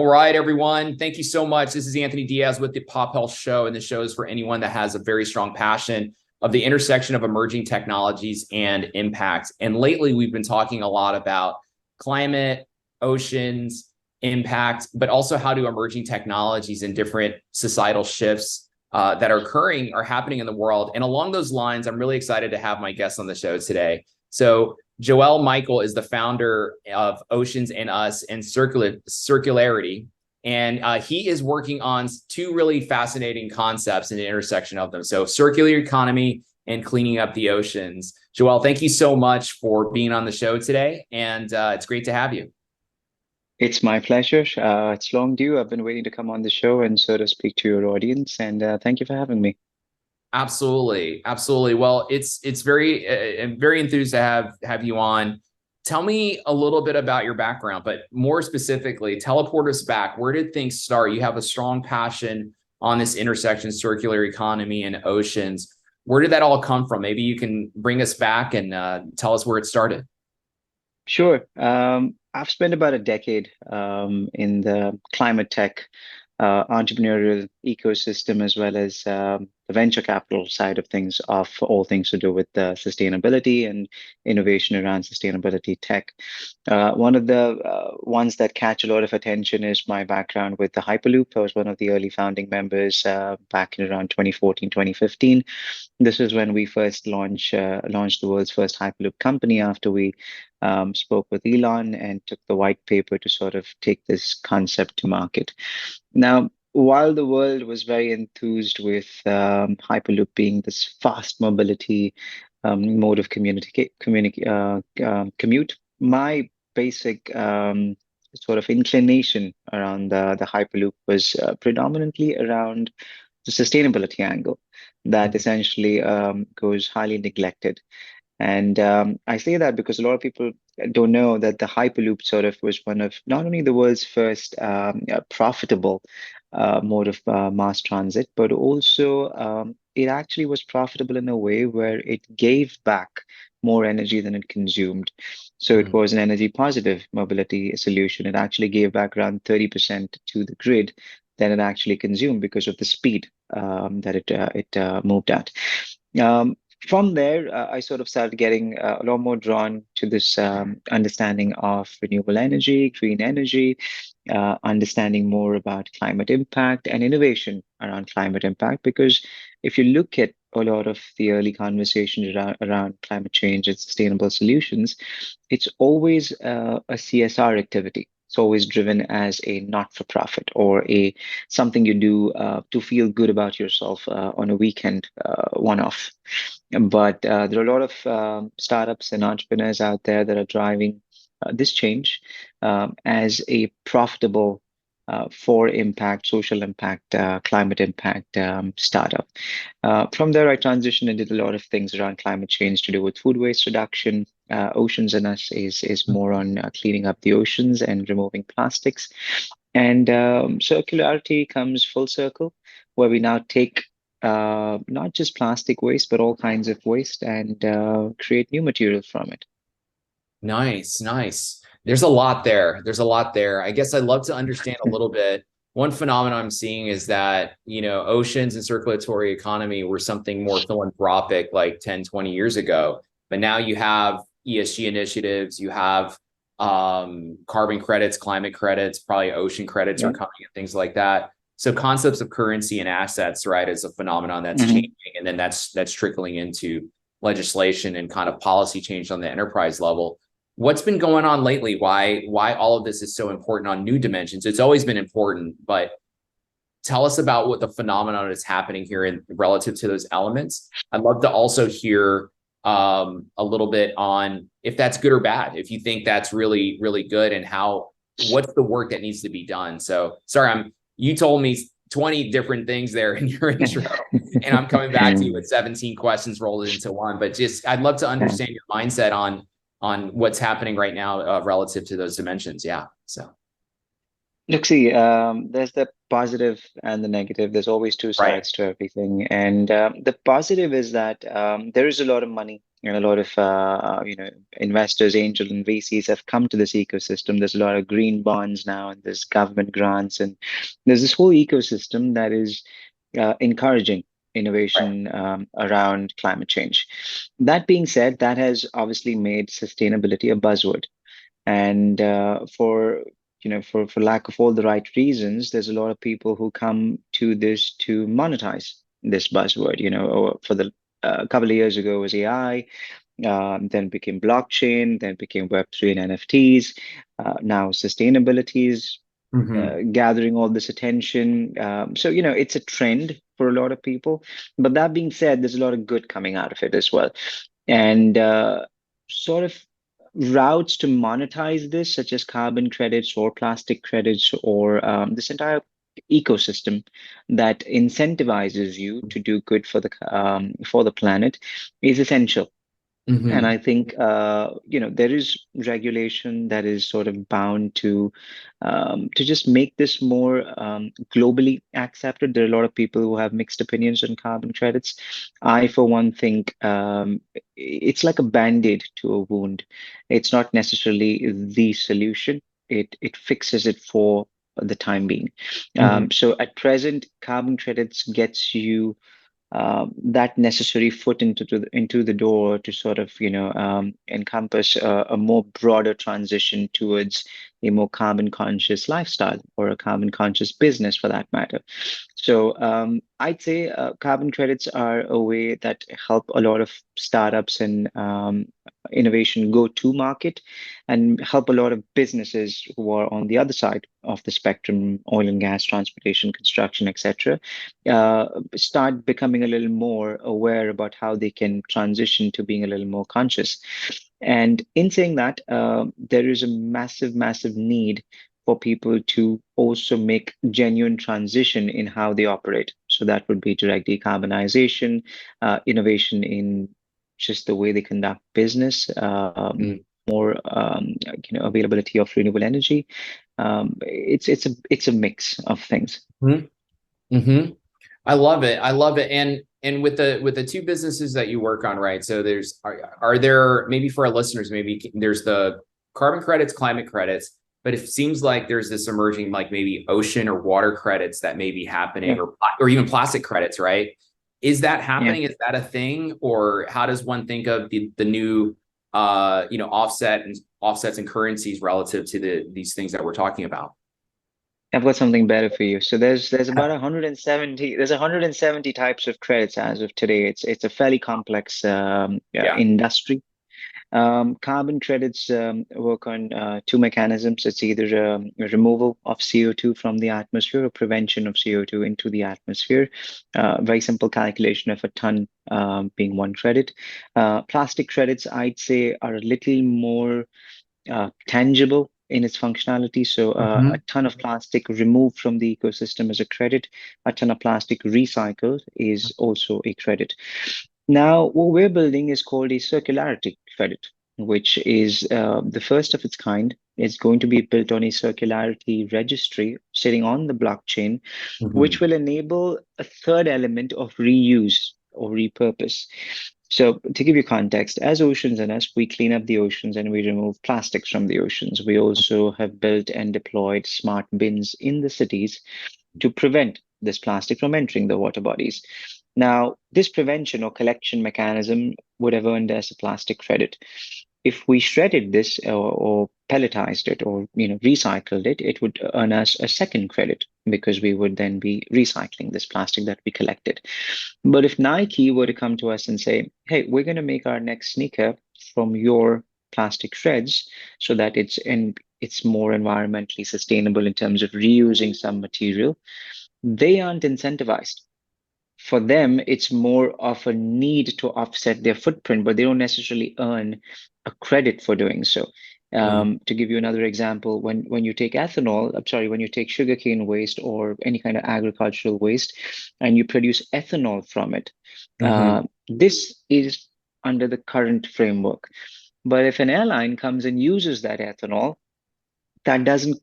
right, everyone. Thank you so much. This is Anthony Diaz with the Pop Health Show, and the show is for anyone that has a very strong passion of the intersection of emerging technologies and impact. And lately, we've been talking a lot about climate, oceans, impact, but also how do emerging technologies and different societal shifts that are occurring are happening in the world. And along those lines, I'm really excited to have my guest on the show today. So Joelle Michael is the founder of Oceans and Us and Circularity. And he is working on two really fascinating concepts in the intersection of them. So circular economy and cleaning up the oceans. Joelle, thank you so much for being on the show today. And it's great to have you. It's my pleasure. It's long due. I've been waiting to come on the show and sort of speak to your audience. And thank you for having me. Absolutely, absolutely. Well, it's very I'm very enthused to have you on. Tell me a little bit about your background, but more specifically, teleport us back. Where did things start? You have a strong passion on this intersection, circular economy and oceans. Where did that all come from? Maybe you can bring us back and tell us where it started. Sure. I've spent about a decade in the climate tech entrepreneurial ecosystem, as well as the venture capital side of things, of all things to do with sustainability and innovation around sustainability tech. One of the ones that catch a lot of attention is my background with the Hyperloop. I was one of the early founding members back in around 2014, 2015. This is when we first launched the world's first Hyperloop company after we spoke with Elon and took the white paper to sort of take this concept to market. Now, while the world was very enthused with Hyperloop being this fast mobility mode of commute, my basic sort of inclination around the Hyperloop was predominantly around the sustainability angle that essentially goes highly neglected. And I say that because a lot of people don't know that the Hyperloop sort of was one of not only the world's first profitable mode of mass transit, but also it actually was profitable in a way where it gave back more energy than it consumed. So it Mm. was an energy positive mobility solution. It actually gave back around 30% to the grid than it actually consumed because of the speed that it moved at. Um, from there, I sort of started getting a lot more drawn to this understanding of renewable energy, green energy, understanding more about climate impact and innovation around climate impact. Because if you look at a lot of the early conversations around climate change and sustainable solutions, it's always a CSR activity. It's always driven as a not-for-profit or a something you do to feel good about yourself on a weekend one-off. But there are a lot of startups and entrepreneurs out there that are driving this change as a profitable for impact, social impact, climate impact startup. From there, I transitioned and did a lot of things around climate change to do with food waste reduction. Oceans and Us is more on cleaning up the oceans and removing plastics. And circularity comes full circle, where we now take not just plastic waste, but all kinds of waste and create new material from it. Nice, nice. There's a lot there. There's a lot there. I guess I'd love to understand a little bit. One phenomenon I'm seeing is that, oceans and circulatory economy were something more philanthropic like 10, 20 years ago. But now you have ESG initiatives, you have carbon credits, climate credits, probably ocean credits are Yeah. coming and things like that. So concepts of currency and assets, right, is a phenomenon that's Mhm. changing. And then that's trickling into legislation and kind of policy change on the enterprise level. What's been going on lately? Why all of this is so important on new dimensions? It's always been important, but tell us about what the phenomenon is happening here in relative to those elements. I'd love to also hear a little bit on if that's good or bad, if you think that's really, really good and what's the work that needs to be done. So sorry, you told me 20 different things there in your intro, and I'm coming back to you with 17 questions rolled into one, but just, I'd love to Yeah. understand your mindset on what's happening right now relative to those dimensions. Yeah. So, Look, see, there's the positive and the negative. There's always two right. sides to everything. And the positive is that there is a lot of money and a lot of investors, angel and VCs have come to this ecosystem. There's a lot of green bonds now, and there's government grants, and there's this whole ecosystem that is encouraging Right. innovation around climate change. That being said, that has obviously made sustainability a buzzword, and for lack of all the right reasons, there's a lot of people who come to this to monetize this buzzword. Or for the a couple of years ago it was AI, then became blockchain, then became Web3 and NFTs. Now sustainability is Hmm. gathering all this attention. So, it's a trend for a lot of people. But that being said, there's a lot of good coming out of it as well. And sort of routes to monetize this, such as carbon credits or plastic credits, or this entire ecosystem that incentivizes you to do good for the planet, is essential. And Hmm. I think there is regulation that is sort of bound to just make this more globally accepted. There are a lot of people who have mixed opinions on carbon credits. I, for one, think it's like a band-aid to a wound. It's not necessarily the solution. It fixes it for the time being. Hmm. So at present, carbon credits gets you that necessary foot into the door to sort of encompass a more broader transition towards a more carbon conscious lifestyle, or a carbon conscious business for that matter. So I'd say carbon credits are a way that help a lot of startups and innovation go to market, and help a lot of businesses who are on the other side of the spectrum, oil and gas, transportation, construction, etc., start becoming a little more aware about how they can transition to being a little more conscious. And in saying that, there is a massive, massive need for people to also make genuine transition in how they operate. So that would be direct decarbonization, innovation in just the way they conduct business, more availability of renewable energy. It's a mix of things. Hmm. Hmm. I love it. I love it. And with the two businesses that you work on, right? So are there, maybe for our listeners, maybe there's the carbon credits, climate credits, but it seems like there's this emerging, like maybe ocean or water credits that may be happening, Yeah, or even plastic credits, right? Is that yeah. happening? Is that a thing? Or how does one think of the new offsets and currencies relative to these things that we're talking about? I've got something better for you. So there's about 170 there's 170 types of credits as of today. It's a fairly complex Yeah. industry. Carbon credits work on two mechanisms. It's either a removal of CO2 from the atmosphere, or prevention of CO2 into the atmosphere. Very simple calculation of a ton being one credit. Plastic credits, I'd say, are a little more tangible in its functionality. So a Hmm. ton of plastic removed from the ecosystem is a credit. A ton of plastic recycled is also a credit. Now, what we're building is called a circularity credit, which is the first of its kind. It's going to be built on a circularity registry sitting on the blockchain, which Hmm. will enable a third element of reuse or repurpose. So, to give you context, as oceans and us, we clean up the oceans and we remove plastics from the oceans. We also have built and deployed smart bins in the cities to prevent this plastic from entering the water bodies. Now, this prevention or collection mechanism would have earned us a plastic credit. If we shredded this, or pelletized it, or recycled it, it would earn us a second credit, because we would then be recycling this plastic that we collected. But if Nike were to come to us and say, "Hey, we're going to make our next sneaker from your plastic shreds, so that it's more environmentally sustainable in terms of reusing some material," they aren't incentivized. For them, it's more of a need to offset their footprint, but they don't necessarily earn a credit for doing so. To give you another example, when you take ethanol, I'm sorry, when you take sugarcane waste or any kind of agricultural waste, and you produce ethanol from it, Hmm. this is under the current framework. But if an airline comes and uses that ethanol, that doesn't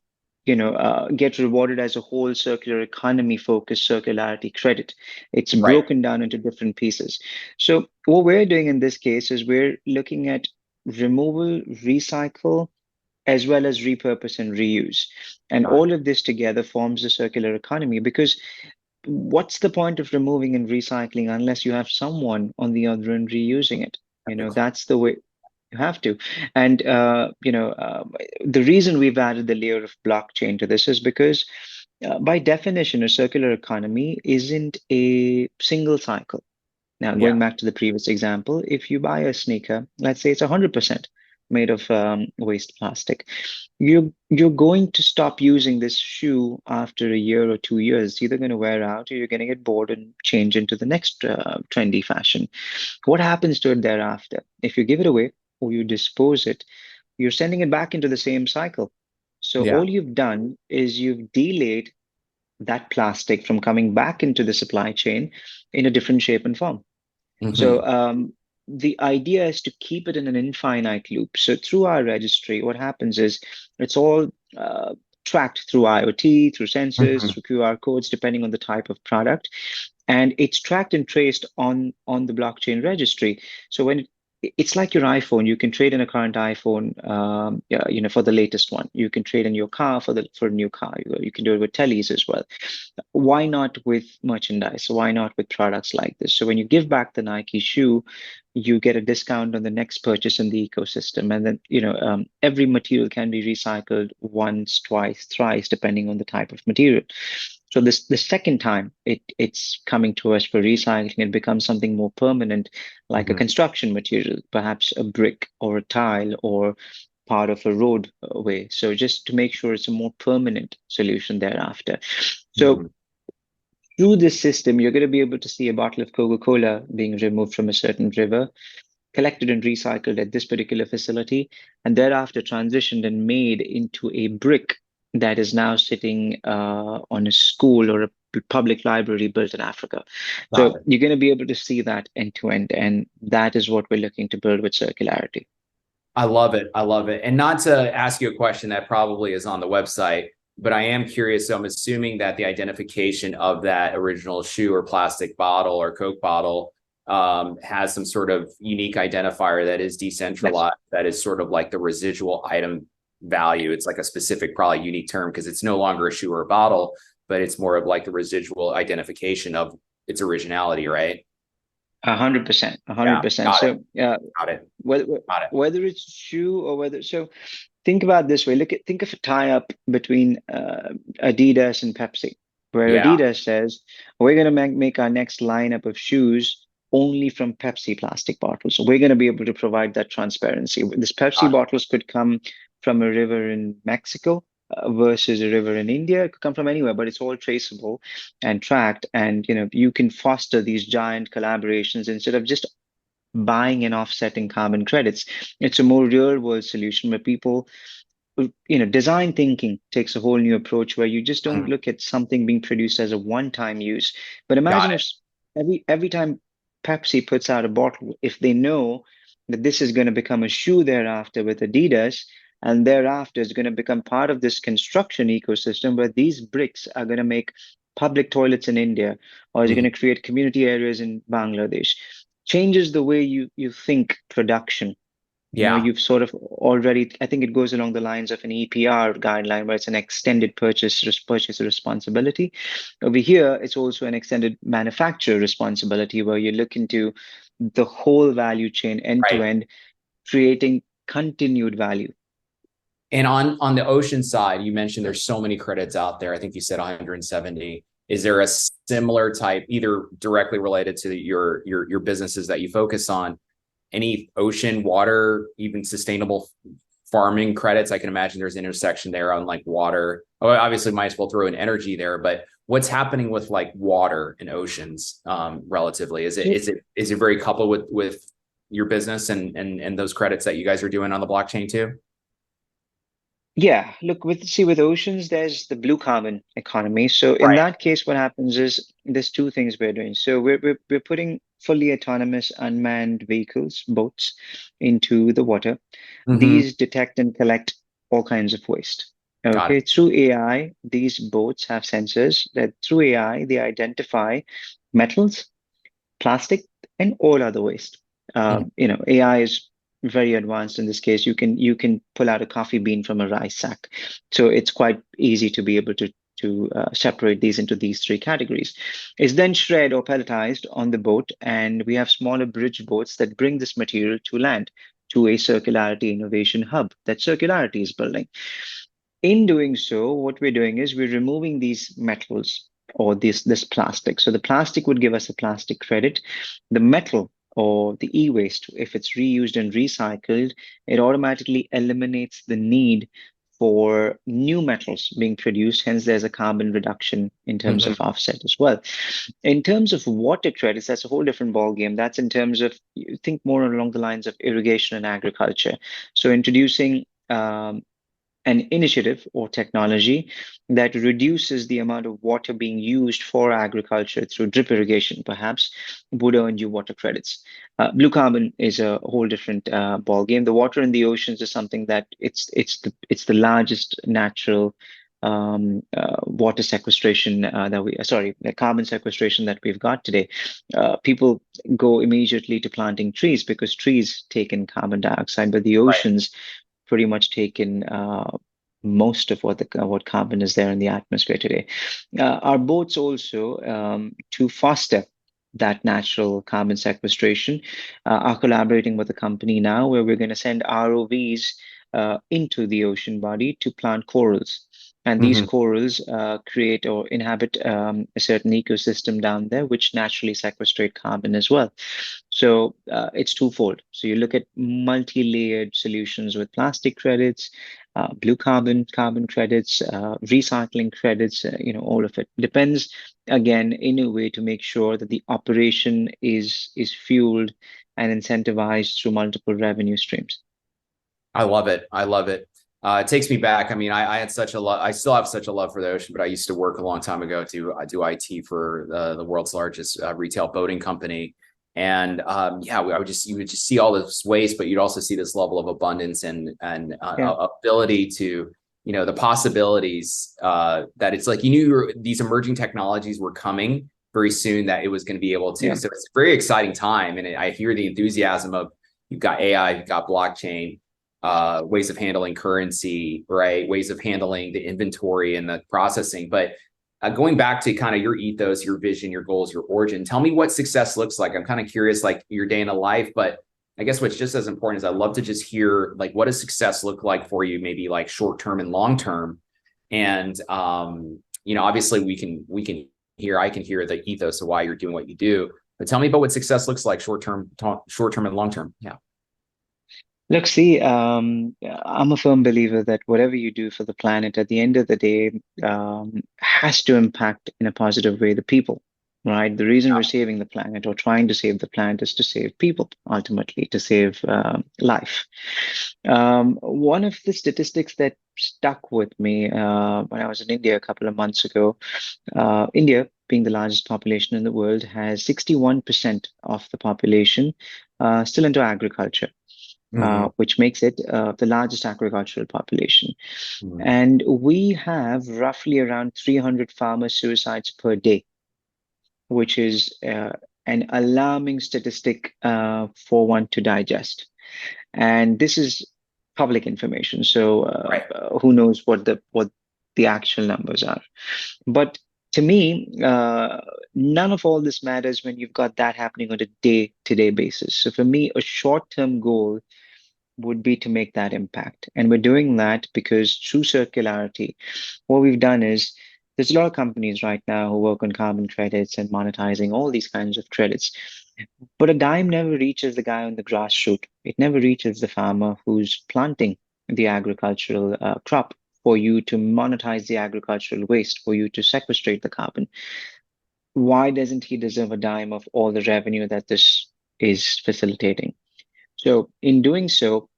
get rewarded as a whole circular economy focused circularity credit. It's Right. broken down into different pieces. So what we're doing in this case is we're looking at removal, recycle, as well as repurpose and reuse. And Got it. all of this together forms a circular economy, because what's the point of removing and recycling unless you have someone on the other end reusing it? That's the way you have to. And the reason we've added the layer of blockchain to this is because by definition, a circular economy isn't a single cycle. Now, Yeah. going back to the previous example, if you buy a sneaker, let's say it's 100% made of waste plastic, you're going to stop using this shoe after a year or 2 years. It's either going to wear out or you're going to get bored and change into the next trendy fashion. What happens to it thereafter? If you give it away or you dispose it, you're sending it back into the same cycle. So Yeah. all you've done is you've delayed that plastic from coming back into the supply chain in a different shape and form. Hmm. So the idea is to keep it in an infinite loop. So through our registry, what happens is it's all tracked through IoT, through sensors, Hmm. through QR codes, depending on the type of product, and it's tracked and traced on the blockchain registry. So it's like your iPhone, you can trade in a current iPhone, yeah, for the latest one. You can trade in your car for a new car. You can do it with tellies as well. Why not with merchandise? Why not with products like this? So when you give back the Nike shoe, you get a discount on the next purchase in the ecosystem. And then, every material can be recycled once, twice, thrice, depending on the type of material. So the second time it's coming to us for recycling, it becomes something more permanent, like a Hmm. construction material, perhaps a brick or a tile or part of a roadway. So just to make sure it's a more permanent solution thereafter. Hmm. So through this system, you're going to be able to see a bottle of Coca-Cola being removed from a certain river, collected and recycled at this particular facility, and thereafter transitioned and made into a brick that is now sitting on a school or a public library built in Africa. Got So it. you're going to be able to see that end to end, and that is what we're looking to build with circularity. I love it. I love it. And not to ask you a question that probably is on the website, but I am curious. So I'm assuming that the identification of that original shoe or plastic bottle or Coke bottle has some sort of unique identifier that is That's decentralized, that is sort of like the residual item value. It's like a specific, probably unique term because it's no longer a shoe or a bottle, but it's more of like the residual identification of its originality, right? 100%, a hundred Yeah. percent. Got it. So Got it. whether Got it. whether it's shoe or whether so think about it this way. Think of a tie-up between Adidas and Pepsi, where Yeah. Adidas says we're going to make our next lineup of shoes only from Pepsi plastic bottles. So we're going to be able to provide that transparency. This Pepsi Got bottles could come from a river in Mexico versus a river in India. It could come from anywhere, but it's all traceable and tracked. And you can foster these giant collaborations instead of just buying and offsetting carbon credits. It's a more real world solution where people, design thinking takes a whole new approach where you just it. don't look at something being produced as a one-time use. But Got imagine it. if every time Pepsi puts out a bottle, if they know that this is going to become a shoe thereafter with Adidas, and thereafter is going to become part of this construction ecosystem where these bricks are going to make public toilets in India, or is going Mhm. to create community areas in Bangladesh, changes the way you think production. Yeah. You've sort of already, I think it goes along the lines of an EPR guideline where it's an extended purchase responsibility. Over here, it's also an extended manufacturer responsibility where you look into the whole value chain end to Right. end, creating continued value. And on the ocean side, you mentioned there's so many credits out there. I think you said 170. Is there a similar type, either directly related to your businesses that you focus on, any ocean, water, even sustainable farming credits? I can imagine there's an intersection there on like water. Oh, obviously, might as well throw in energy there, but what's happening with like water and oceans relatively? Is it So, is it is it very coupled with your business and those credits that you guys are doing on the blockchain too? yeah, look, with oceans, there's the blue carbon economy. So in Right. that case, what happens is there's two things we're doing. So we're putting fully autonomous unmanned vehicles, boats, into the water. Mm-hmm. These detect and collect all kinds of waste. Got it. Okay, through AI, these boats have sensors that through AI they identify metals, plastic, and all other waste. Mhm. AI is very advanced in this case. You can pull out a coffee bean from a rice sack, so it's quite easy to be able to separate these into these three categories. It's then shred or pelletized on the boat, and we have smaller bridge boats that bring this material to land to a circularity innovation hub that Circularity is building. In doing so, what we're doing is we're removing these metals or this plastic. So the plastic would give us a plastic credit. The metal or the e-waste, if it's reused and recycled, it automatically eliminates the need for new metals being produced. Hence, there's a carbon reduction in terms Mhm. of offset as well. In terms of water credits, that's a whole different ball game. That's in terms of you think more along the lines of irrigation and agriculture. So introducing an initiative or technology that reduces the amount of water being used for agriculture through drip irrigation, perhaps, would earn you water credits. Blue carbon is a whole different ball game. The water in the oceans is something that it's the largest natural water sequestration the carbon sequestration that we've got today. People go immediately to planting trees because trees take in carbon dioxide, but the Right. oceans pretty much taken most of what carbon is there in the atmosphere today. Our boats also, to foster that natural carbon sequestration, are collaborating with a company now where we're going to send ROVs into the ocean body to plant corals. And these Mhm. corals create or inhabit a certain ecosystem down there, which naturally sequestrate carbon as well. So it's twofold. So you look at multi-layered solutions with plastic credits, blue carbon credits, recycling credits, all of it depends again in a way to make sure that the operation is fueled and incentivized through multiple revenue streams. I love it. I love it. It takes me back. I mean, I had such a love. I still have such a love for the ocean, but I used to work a long time ago to I do IT for the world's largest retail boating company, and yeah, I would just you would just see all this waste, but you'd also see this level of abundance and Yeah, ability to the possibilities that it's like you knew these emerging technologies were coming very soon that it was going to be able to. yeah. So it's a very exciting time, and I hear the enthusiasm of you've got AI, you've got blockchain, ways of handling currency, right? Ways of handling the inventory and the processing. But going back to kind of your ethos, your vision, your goals, your origin, tell me what success looks like. I'm kind of curious, like your day in the life, but I guess what's just as important is I'd love to just hear like what does success look like for you, maybe like short term and long term. And obviously we can hear, I can hear the ethos of why you're doing what you do. But tell me about what success looks like short term and long term. Yeah. Look, see, I'm a firm believer that whatever you do for the planet, at the end of the day, has to impact in a positive way the people, right? The reason we're saving the planet or trying to save the planet is to save people, ultimately, to save life. One of the statistics that stuck with me when I was in India a couple of months ago, India, being the largest population in the world, has 61% of the population still into agriculture, Mm-hmm. which makes it the largest agricultural population. Mm-hmm. And we have roughly around 300 farmer suicides per day, which is an alarming statistic for one to digest. And this is public information, so Right. who knows what the actual numbers are. But to me, none of all this matters when you've got that happening on a day-to-day basis. So for me, a short-term goal would be to make that impact. And we're doing that because through circularity, what we've done is there's a lot of companies right now who work on carbon credits and monetizing all these kinds of credits. But a dime never reaches the guy on the grassroots. It never reaches the farmer who's planting the agricultural crop for you to monetize the agricultural waste, for you to sequestrate the carbon. Why doesn't he deserve a dime of all the revenue that this is facilitating? So, in doing so,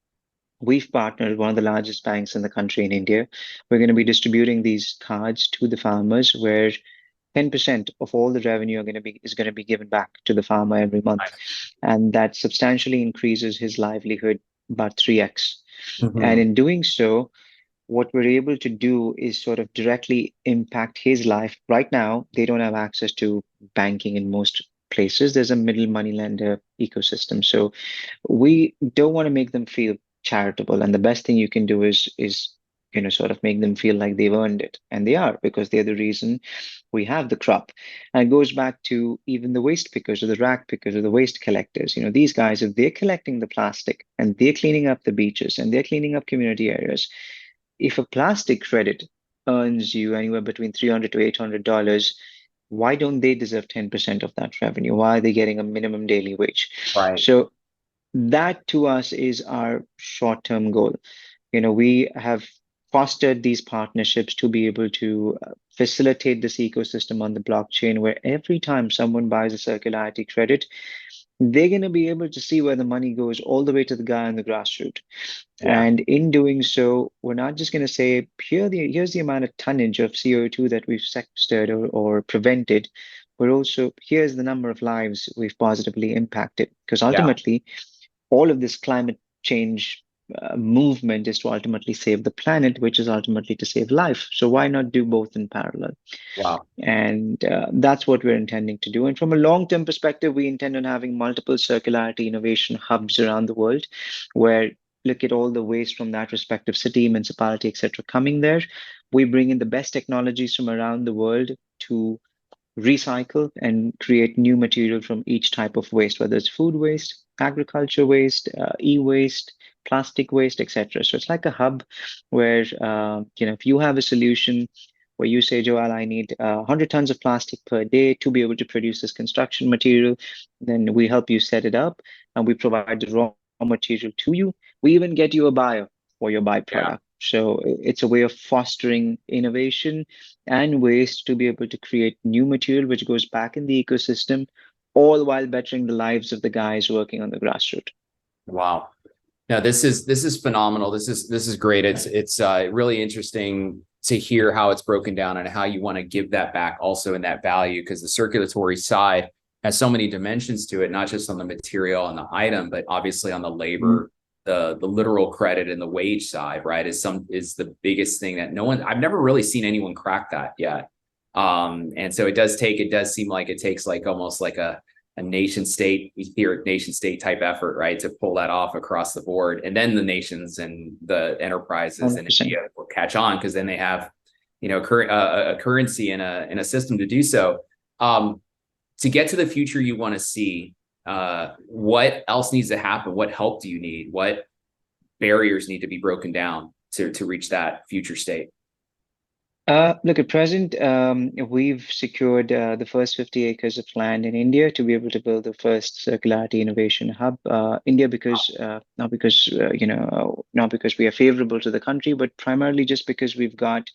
we've partnered with one of the largest banks in the country in India. We're going to be distributing these cards to the farmers where 10% of all the revenue is going to be given back to the farmer every month. Nice. And that substantially increases his livelihood about 3x. And Mm-hmm. in doing so, what we're able to do is sort of directly impact his life. Right now, they don't have access to banking in most places. There's a middle money lender ecosystem. So we don't want to make them feel charitable. And the best thing you can do is sort of make them feel like they've earned it. And they are, because they're the reason we have the crop. And it goes back to even the waste pickers or the rack pickers or the waste collectors. These guys, if they're collecting the plastic and they're cleaning up the beaches and they're cleaning up community areas, if a plastic credit earns you anywhere between $300 to $800, why don't they deserve 10% of that revenue? Why are they getting a minimum daily wage? Right. So that to us is our short-term goal. We have fostered these partnerships to be able to facilitate this ecosystem on the blockchain, where every time someone buys a circularity credit, they're going to be able to see where the money goes all the way to the guy on the grassroots. Yeah. And in doing so, we're not just going to say, here's the amount of tonnage of CO2 that we've sequestered or prevented. We're also, here's the number of lives we've positively impacted. Because Yeah. ultimately, all of this climate change movement is to ultimately save the planet, which is ultimately to save life. So why not do both in parallel? Wow. And that's what we're intending to do. And from a long-term perspective, we intend on having multiple circularity innovation hubs around the world, where look at all the waste from that respective city, municipality, etc., coming there. We bring in the best technologies from around the world to recycle and create new material from each type of waste, whether it's food waste, agriculture waste, e-waste, plastic waste, etc. So it's like a hub where, if you have a solution where you say, Joelle, I need 100 tons of plastic per day to be able to produce this construction material, then we help you set it up and we provide the raw material to you. We even get you a buyer for your Yeah. byproduct. So it's a way of fostering innovation and waste to be able to create new material which goes back in the ecosystem, all while bettering the lives of the guys working on the grassroots. Wow. No, this is phenomenal. This is great. It's really interesting to hear how it's broken down and how you want to give that back also in that value, because the circulatory side has so many dimensions to it, not just on the material and the item, but obviously on the Mhm. labor, the literal credit and the wage side, right? Is the biggest thing that I've never really seen anyone crack that yet. And so it does seem like it takes like almost like a nation state, etheric nation state type effort, right, to pull that off across the board. And then the nations and the enterprises in 100%. India will catch on, because then they have, a currency and a system to do so. To get to the future you want to see, what else needs to happen? What help do you need? What barriers need to be broken down to reach that future state? Look, at present, we've secured the first 50 acres of land in India to be able to build the first circularity innovation hub. India, because not because we are favorable to the country, but primarily just because we've got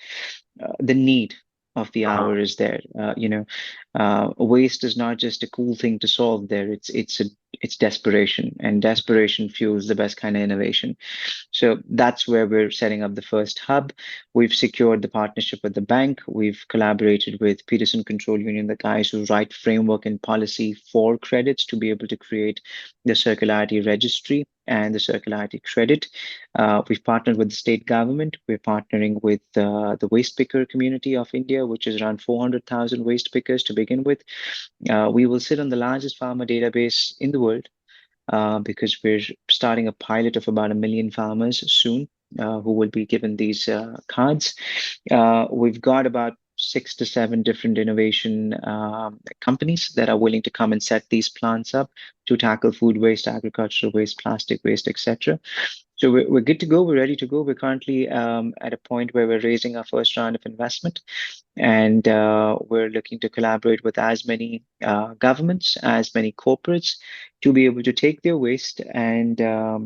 the need of the Uh-huh. hour is there. Waste is not just a cool thing to solve there. It's desperation, and desperation fuels the best kind of innovation. So that's where we're setting up the first hub. We've secured the partnership with the bank. We've collaborated with Peterson Control Union, the guys who write framework and policy for credits, to be able to create the circularity registry and the circularity credit. We've partnered with the state government. We're partnering with the waste picker community of India, which is around 400,000 waste pickers to begin with. We will sit on the largest farmer database in the world, because we're starting a pilot of about 1 million farmers soon, who will be given these cards. We've got about 6 to 7 different innovation companies that are willing to come and set these plants up to tackle food waste, agricultural waste, plastic waste, etc. So we're good to go. We're ready to go. We're currently at a point where we're raising our first round of investment, and we're looking to collaborate with as many governments, as many corporates, to be able to take their waste and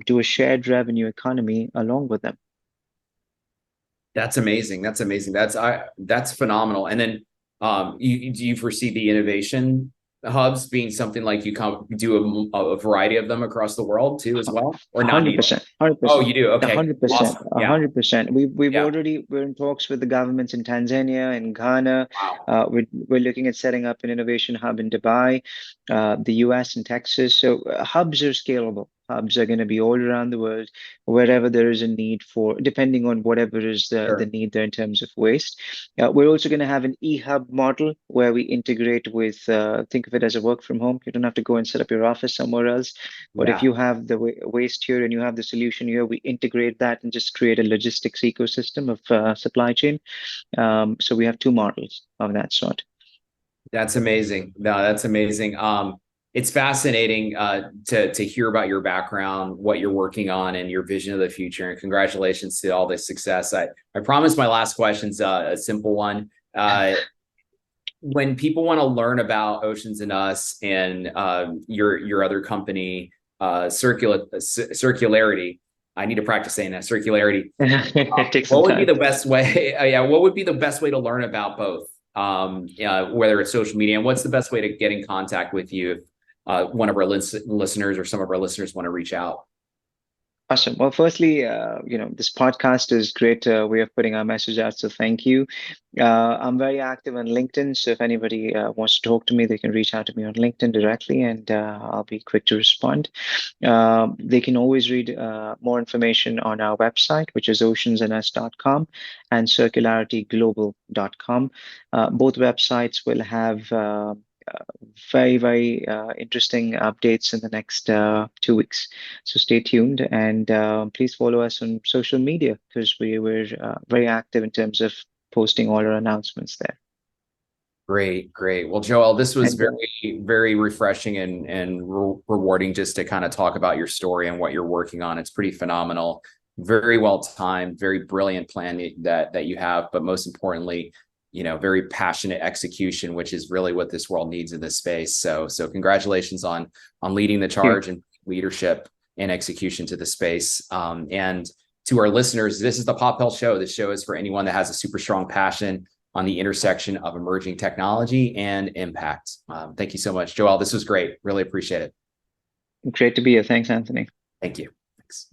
do a shared revenue economy along with them. That's amazing. That's amazing. That's phenomenal. And then do you foresee the innovation hubs being something like do a variety of them across the world too as well, or not even? 100%, hundred Oh, percent, you do? a Okay. hundred percent, Awesome. a Yeah. 100%. Yeah. We're in talks with the governments in Tanzania and Ghana. Wow. We're looking at setting up an innovation hub in Dubai, the US and Texas. So hubs are scalable. hubs are going to be all around the world, wherever there is a need for, depending on whatever is the Sure. need there in terms of waste. We're also going to have an e-hub model where we integrate with, think of it as a work from home. You don't have to go and set up your office somewhere else. But if Yeah. you have the waste here and you have the solution here, we integrate that and just create a logistics ecosystem of supply chain. So we have two models of that sort. That's amazing. No, that's amazing. It's fascinating to hear about your background, what you're working on, and your vision of the future. And congratulations to all this success. I promise my last question's a simple one. When people want to learn about Oceans and Us and your other company, Circularity, I need to practice saying that, Circularity. It takes some What would be time. the best way? Yeah, what would be the best way to learn about both? Whether it's social media, and what's the best way to get in contact with you if one of our listeners or some of our listeners want to reach out? Awesome. Well, firstly, this podcast is great way of putting our message out. So thank you. I'm very active on LinkedIn. So if anybody wants to talk to me, they can reach out to me on LinkedIn directly, and I'll be quick to respond. They can always read more information on our website, which is oceansandus.com and circularityglobal.com. Both websites will have very, very interesting updates in the next 2 weeks. So stay tuned and please follow us on social media because we were very active in terms of posting all our announcements there. Great, great. Well, Joelle, this was And very, very refreshing and rewarding just to kind of talk about your story and what you're working on. It's pretty phenomenal, very well timed, very brilliant plan that you have, but most importantly, very passionate execution, which is really what this world needs in this space. So congratulations on leading the thank you. charge and leadership and execution to the space. And to our listeners, this is the Pop Health Show. This show is for anyone that has a super strong passion on the intersection of emerging technology and impact. Thank you so much, Joelle. This was great. Really appreciate it. Great to be here. Thanks, Anthony. Thank you. Thanks.